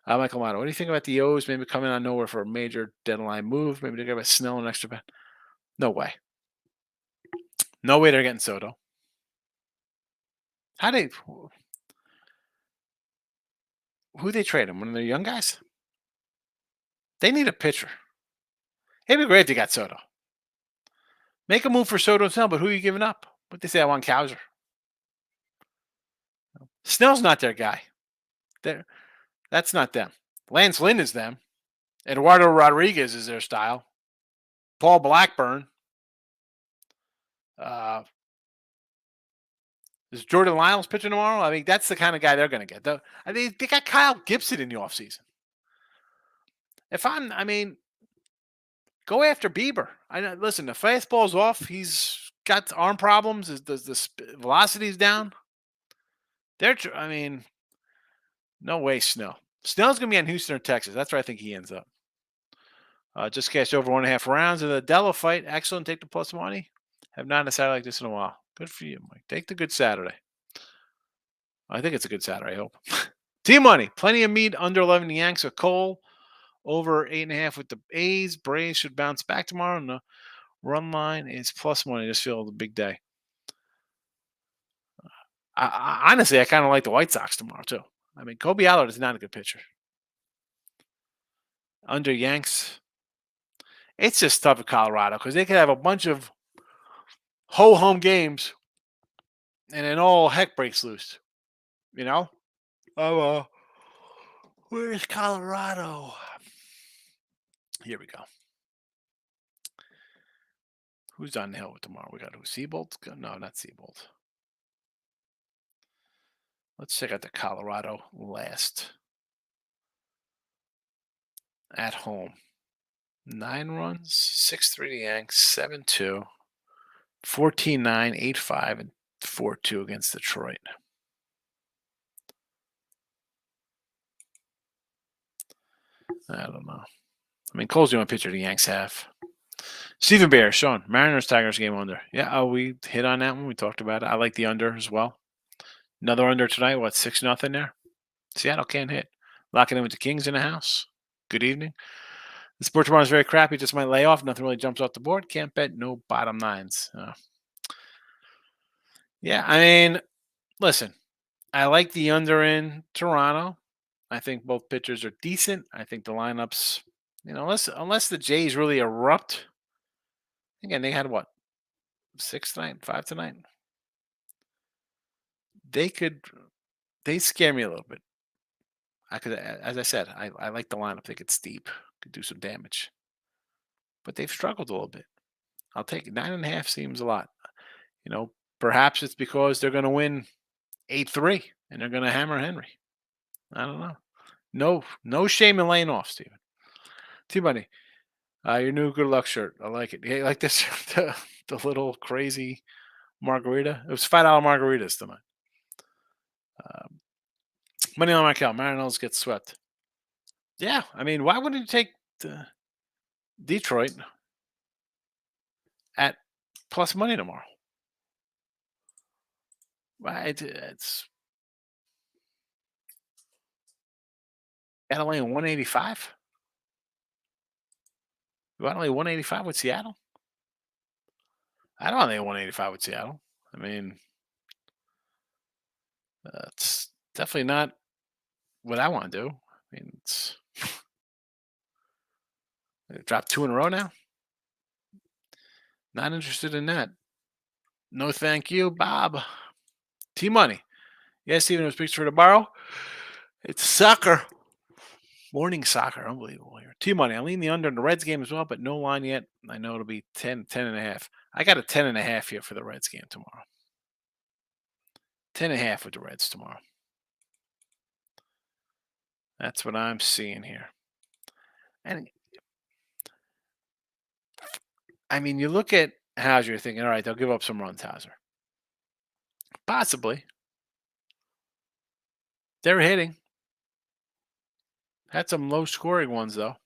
B: Michael Mano, what do you think about the O's maybe coming on nowhere for a major deadline move? Maybe they're going to Snell an extra bet. No way. No way they're getting Soto. Who they trade him? One of their young guys? They need a pitcher. It'd be great if they got Soto. Make a move for Soto and Snell, but who are you giving up? What they say? I want Cowser. Snell's not their guy. That's not them. Lance Lynn is them. Eduardo Rodriguez is their style. Paul Blackburn. Is Jordan Lyles pitching tomorrow? I mean, that's the kind of guy they're going to get. They got Kyle Gibson in the offseason. Go after Bieber. Listen, the fastball's off. He's got arm problems. The velocity's down. No way, Snell. Snell's going to be on Houston or Texas. That's where I think he ends up. Just cashed over 1.5 rounds of the Della fight. Excellent. Take the plus money. Have not had a Saturday like this in a while. Good for you, Mike. Take the good Saturday. I think it's a good Saturday, I hope. T-Money. Plenty of meat under 11 Yanks of Cole. Over 8.5 with the A's. Braves should bounce back tomorrow. And the run line is plus money. Just feel the big day. Honestly, I kind of like the White Sox tomorrow, too. I mean, Kobe Allard is not a good pitcher. Under Yanks. It's just tough at Colorado because they could have a bunch of ho-hum games and then all heck breaks loose. You know? Where's Colorado? Here we go. Who's on the hill tomorrow? We got who? Seabolt? No, not Seabolt. Let's check out the Colorado last. At home. 9 runs, 6-3 to Yanks, 7-2, 14-9, 8-5, and 4-2 against Detroit. I don't know. I mean, Cole's the only pitcher the Yanks have. Stephen Bear, Sean, Mariners Tigers game under. Yeah, we hit on that one. We talked about it. I like the under as well. Another under tonight. What, 6-0 there? Seattle can't hit. Locking in with the Kings in the house. Good evening. The sports tomorrow is very crappy. Just might lay off. Nothing really jumps off the board. Can't bet. No bottom nines. Yeah, I mean, listen. I like the under in Toronto. I think both pitchers are decent. I think the lineups, unless the Jays really erupt. Again, they had what? 6 tonight? 5 tonight? They scare me a little bit. As I said, I like the lineup. They could steep, could do some damage. But they've struggled a little bit. I'll take it. 9.5 seems a lot. Perhaps it's because they're going to win 8-3 and they're going to hammer Henry. I don't know. No shame in laying off, Steven. T-Money, your new good luck shirt. I like it. You like this? the little crazy margarita. It was $5 margaritas tonight. Money on my account. Mariners get swept. Yeah, I mean, why wouldn't you take Detroit at plus money tomorrow? It's got only 185. You want only 185 with Seattle? I don't think 185 with Seattle. I mean, it's definitely not what I want to do. I mean, it's dropped 2 in a row now. Not interested in that. No, thank you, Bob. T-Money. Yes, Steven, it was picture to borrow. It's soccer. Morning soccer. Unbelievable here. T-Money. I lean the under in the Reds game as well, but no line yet. I know it'll be 10.5. I got a 10.5 here for the Reds game tomorrow. 10.5 with the Reds tomorrow. That's what I'm seeing here. And I mean, you look at Hauser, you're thinking, all right, they'll give up some runs, Hauser. Possibly. They're hitting. Had some low-scoring ones, though.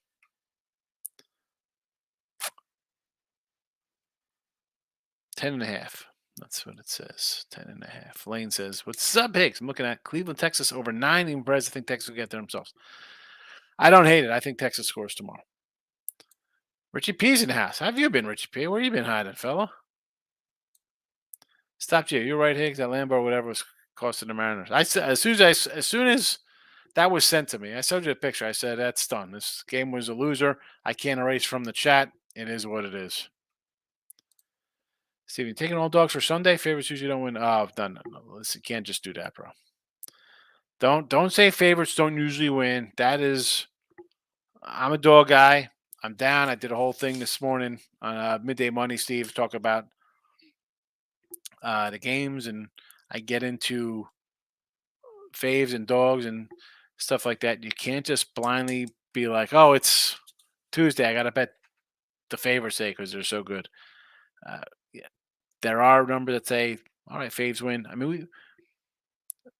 B: $10.5. That's what it says. 10.5. Lane says, what's up, Higgs? I'm looking at Cleveland, Texas over 9. Even Perez, I think Texas will get there themselves. I don't hate it. I think Texas scores tomorrow. Richie P's in the house. How have you been, Richie P? Where you been hiding, fella? Stop you. You're right, Higgs. That Lambo or whatever was costing the Mariners. As soon as That was sent to me. I showed you a picture. I said, that's done. This game was a loser. I can't erase from the chat. It is what it is. Steven, taking all dogs for Sunday? Favorites usually don't win. Oh, no. Listen, you can't just do that, bro. Don't say favorites don't usually win. That is, I'm a dog guy. I'm down. I did a whole thing this morning on Midday Money, Steve, talk about the games, and I get into faves and dogs and stuff like that. You can't just blindly be like, oh, it's Tuesday. I got to bet the favorites say because they're so good. Yeah, there are numbers that say, all right, faves win. I mean,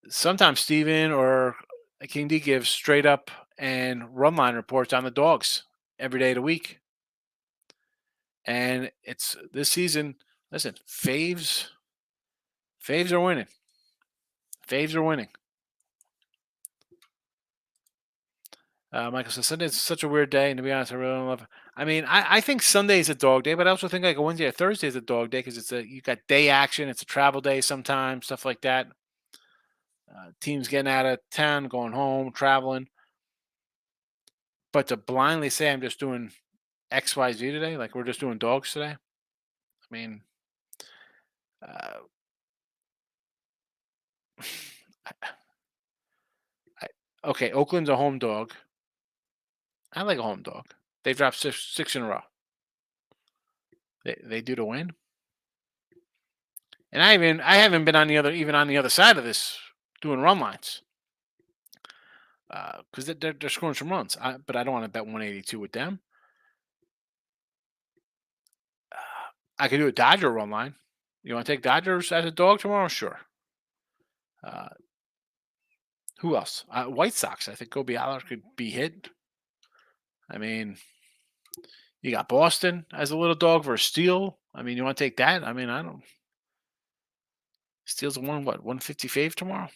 B: sometimes Steven or King D gives straight up and run line reports on the dogs every day of the week. And it's this season. Listen, faves are winning. Faves are winning. Michael says Sunday is such a weird day, and to be honest, I really don't love it. I mean, I think Sunday is a dog day, but I also think like a Wednesday or Thursday is a dog day because you got day action. It's a travel day sometimes, stuff like that. Teams getting out of town, going home, traveling. But to blindly say I'm just doing X, Y, Z today, like we're just doing dogs today. I mean, uh, okay, Oakland's a home dog. I like a home dog. They dropped six in a row. They do to win. And I haven't been on the other side of this doing run lines because they're scoring some runs. But I don't want to bet 182 with them. I could do a Dodger run line. You want to take Dodgers as a dog tomorrow? Sure. Who else? White Sox. I think Kobe Aller could be hit. I mean, you got Boston as a little dog versus Steele. I mean, you want to take that? I mean, I don't. Steele's a 150 fave tomorrow?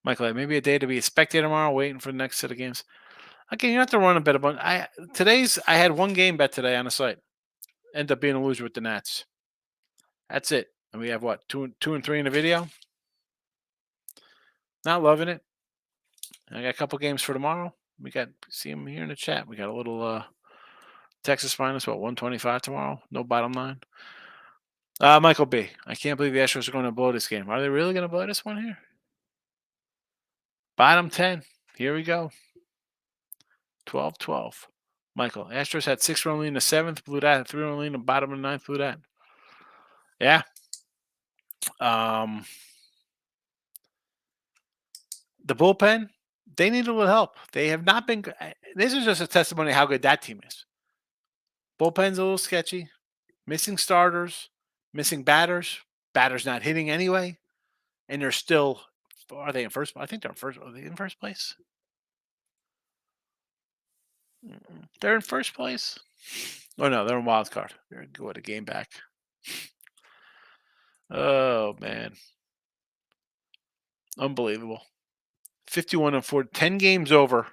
B: Michael, maybe a day to be a spectator tomorrow, waiting for the next set of games. Okay, you have to run a bet about. I had one game bet today on the site. End up being a loser with the Nats. That's it. And we have what, two and three in the video? Not loving it. I got a couple games for tomorrow. We got see them here in the chat. We got a little Texas minus 125 tomorrow. No bottom line. Michael B. I can't believe the Astros are going to blow this game. Are they really going to blow this one here? Bottom 10. Here we go. 12-12. Michael, Astros had 6-run lead in the seventh, blew that. 3-run lead in the bottom of the ninth, blew that. Yeah. The bullpen, they need a little help. They have not been. This is just a testimony of how good that team is. Bullpen's a little sketchy. Missing starters, missing batters. Batters not hitting anyway, and they're still. Are they in first? I think they're in first. Are they in first place? They're in first place. Oh no, they're in wild card. They're a game back. Oh man, unbelievable. 51-4, 10 games over,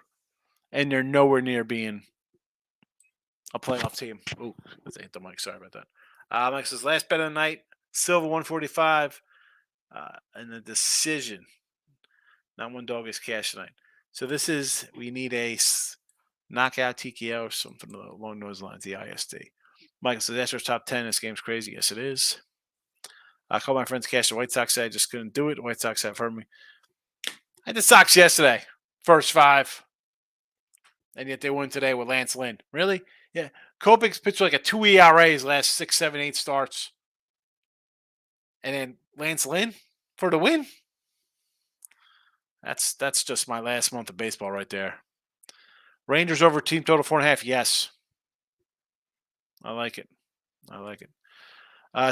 B: and they're nowhere near being a playoff team. Oh, let's hit the mic. Sorry about that. Mike says last bet of the night, Silva 145, and the decision. Not one dog is cash tonight. So this is we need a knockout TKO or something along those lines. The ISD. Michael says Astros top 10. This game's crazy. Yes, it is. I called my friends cash the White Sox. I just couldn't do it. The White Sox have heard me. I did Sox yesterday. First five. And yet they won today with Lance Lynn. Really? Yeah. Kopech's pitched like a 2 ERA his last 6, 7, 8 starts. And then Lance Lynn for the win? That's just my last month of baseball right there. Rangers over team total 4.5. Yes. I like it.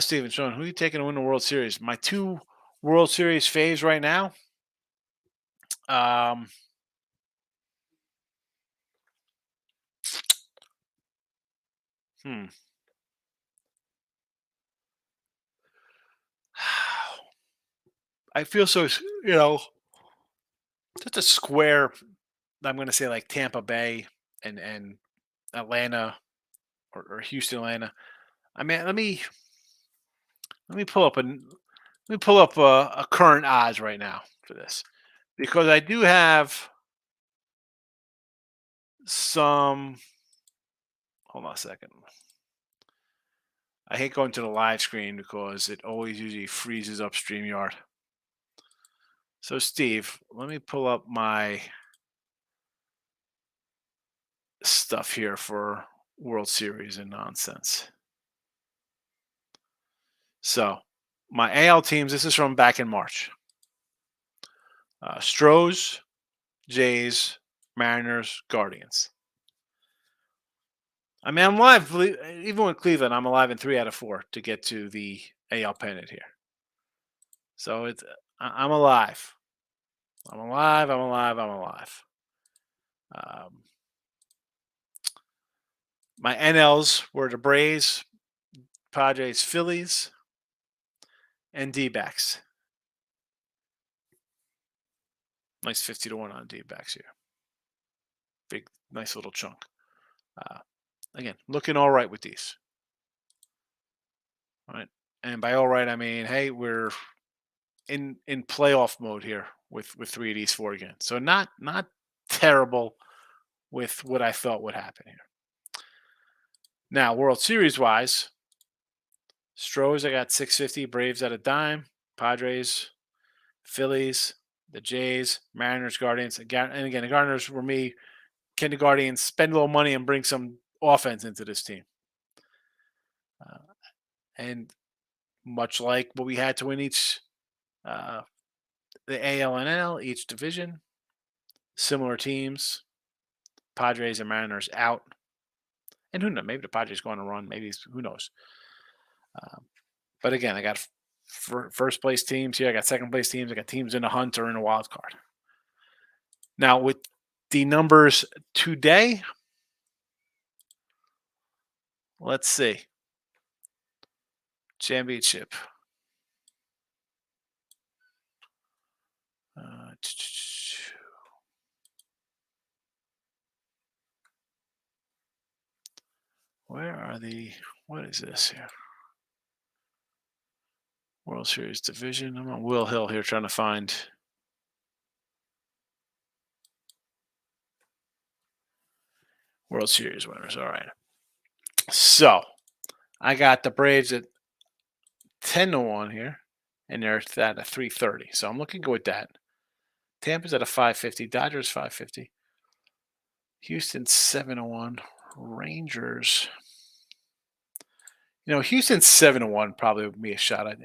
B: Steven, Sean, who are you taking to win the World Series? My two World Series faves right now. I feel so, such a square. I'm going to say like Tampa Bay and Atlanta or Houston, Atlanta. I mean, let me pull up a current odds right now for this because I do have some. Hold on a second. I hate going to the live screen because it always usually freezes up StreamYard. So, Steve, let me pull up my stuff here for World Series and nonsense. So, my AL teams, this is from back in March. Stros, Jays, Mariners, Guardians. I mean, I'm alive. Even with Cleveland, I'm alive in 3 out of 4 to get to the AL pennant here. So I'm alive. I'm alive. I'm alive. I'm alive. My NLs were the Braves, Padres, Phillies, and D-backs. Nice 50-1 on D-backs here. Big, nice little chunk. Again, looking all right with these. All right. And by all right, I mean, hey, we're in playoff mode here with 3 of these 4 again. So not terrible with what I thought would happen here. Now, World Series wise, Stros, I got 650, Braves at a dime, Padres, Phillies, the Jays, Mariners, Guardians. And again, the Guardians were me. Can the Guardians spend a little money and bring some offense into this team? And much like what we had to win each, the AL and NL, each division, similar teams, Padres and Mariners out. And who knows? Maybe the Padres going to run. Maybe who knows? But again, I got first place teams here. I got second place teams. I got teams in a hunt or in a wild card. Now with the numbers today, let's see. Championship. Where are what is this here? World Series division. I'm on Will Hill here trying to find World Series winners. All right. So I got the Braves at 10-1 here, and they're at a 330. So I'm looking good with that. Tampa's at a 550. Dodgers 550. Houston 7-1. Rangers. Houston 7-1 probably would be a shot.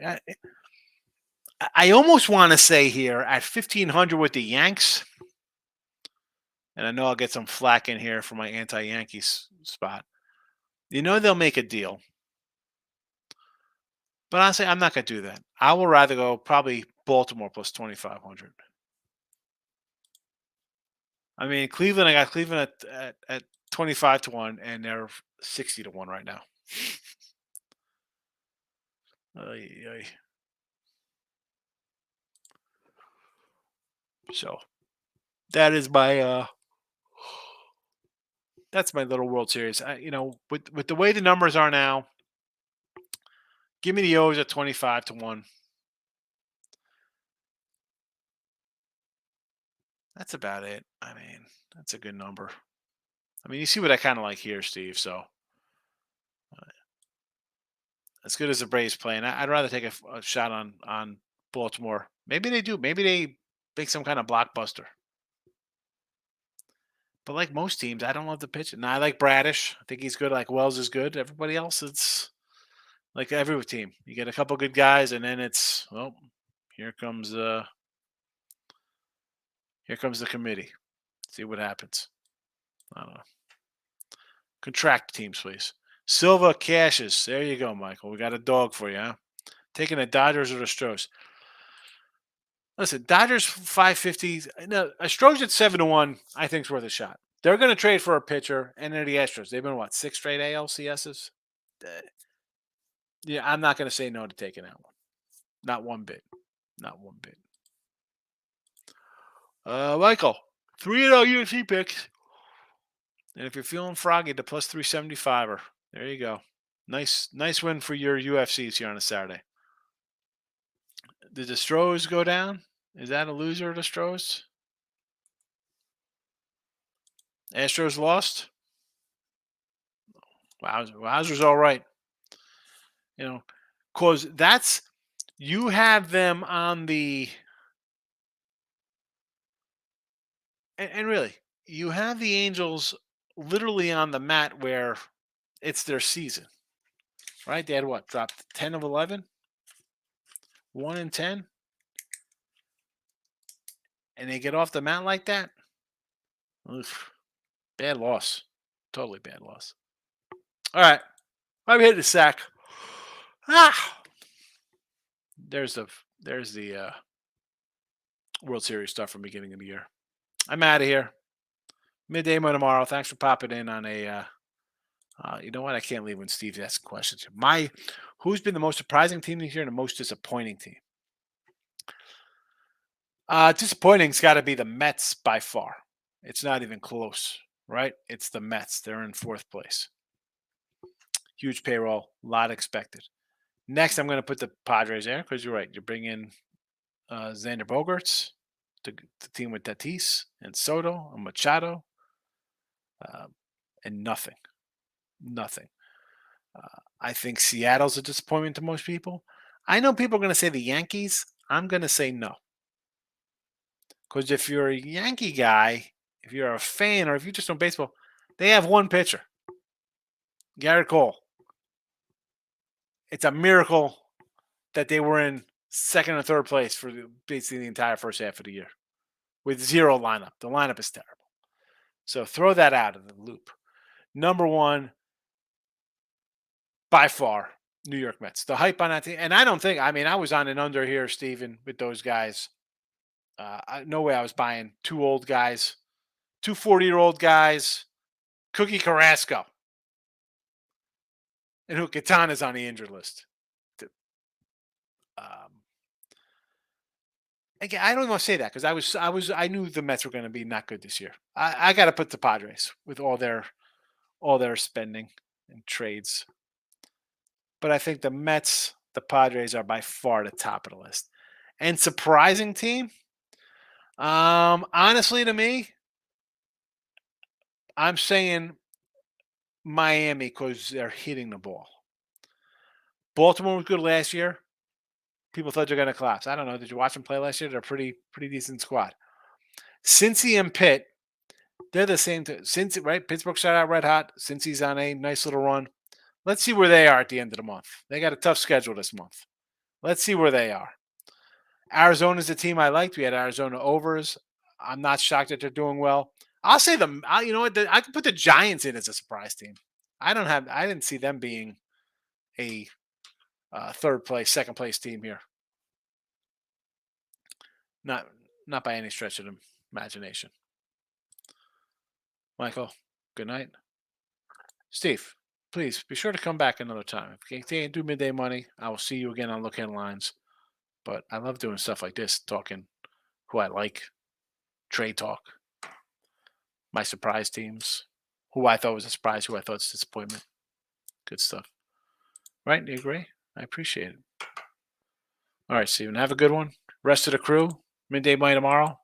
B: I almost want to say here at 1,500 with the Yanks, and I know I'll get some flack in here for my anti-Yankees spot. They'll make a deal. But honestly, I'm not going to do that. I will rather go probably Baltimore plus 2,500. I mean, Cleveland, I got Cleveland at 25-1, and they're 60-1 right now. So that is my that's my little World Series. With the way the numbers are now, give me the O's at 25-1. That's about it. I mean, that's a good number. I mean, you see what I kind of like here, Steve. So as good as the Braves playing, I'd rather take a shot on Baltimore. Maybe they do. Maybe they make some kind of blockbuster. But like most teams, I don't love the pitching. Now, I like Bradish. I think he's good. Like Wells is good. Everybody else, it's like every team. You get a couple good guys, and then it's here comes the committee. See what happens. I don't know. Contract teams, please. Silva cashes. There you go, Michael. We got a dog for you, huh? Taking the Dodgers or the Stros. Listen, Dodgers 550. No, a Stros at 7-1. I think is worth a shot. They're going to trade for a pitcher, and they're the Astros. They've been 6 straight ALCSs. Yeah, I'm not going to say no to taking that one. Not one bit. Not one bit. Michael, 3-0 UFC picks. And if you're feeling froggy, the plus 375er. There you go. Nice win for your UFCs here on a Saturday. Did the Stros go down? Is that a loser, the Stros? Astros lost? Wowzer's all right. Because you have them on the, and really, you have the Angels literally on the mat where it's their season, right? They had what? Dropped 10 of 11? 1 and 10? And they get off the mat like that? Oof. Bad loss. Totally bad loss. All right. I'm hitting the sack. Ah. There's the World Series stuff from beginning of the year. I'm out of here. Midday tomorrow. Thanks for popping in on a. You know what? I can't leave when Steve's asking questions. Who's been the most surprising team this year and the most disappointing team? Disappointing's got to be the Mets by far. It's not even close, right? It's the Mets. They're in 4th place. Huge payroll, a lot expected. Next, I'm going to put the Padres there because you're right. You bring in Xander Bogaerts, the team with Tatis and Soto and Machado, and nothing. I think Seattle's a disappointment to most people. I know people are going to say the Yankees. I'm going to say no. Because if you're a Yankee guy, if you're a fan, or if you just know baseball, they have one pitcher, Garrett Cole. It's a miracle that they were in 2nd or 3rd place for basically the entire first half of the year with 0 lineup. The lineup is terrible. So throw that out of the loop. Number 1, by far, New York Mets. The hype on that team. And I was on an under here, Steven, with those guys. No way I was buying 2 old guys, 2 40-year-old guys, Cookie Carrasco, and who Katana's on the injured list. Again, I don't want to say that because I knew the Mets were going to be not good this year. I got to put the Padres with all their spending and trades, but I think the Mets, the Padres are by far the top of the list. And surprising team, honestly, to me, I'm saying Miami because they're hitting the ball. Baltimore was good last year. People thought they're going to collapse. I don't know. Did you watch them play last year? They're a pretty decent squad. Cincy and Pitt, they're the same. Cincy, right? Pittsburgh started out red hot. Cincy's on a nice little run. Let's see where they are at the end of the month. They got a tough schedule this month. Let's see where they are. Arizona's the team I liked. We had Arizona overs. I'm not shocked that they're doing well. I'll say them. You know what? I can put the Giants in as a surprise team. I didn't see them being a 3rd place, 2nd place team here. Not by any stretch of the imagination. Michael, good night. Steve, please be sure to come back another time. If you can't do midday money, I will see you again on Look Headlines. But I love doing stuff like this, talking who I like, trade talk, my surprise teams, who I thought was a surprise, who I thought was a disappointment. Good stuff. Right? Do you agree? I appreciate it. All right, Steven, have a good one. Rest of the crew, midday money tomorrow.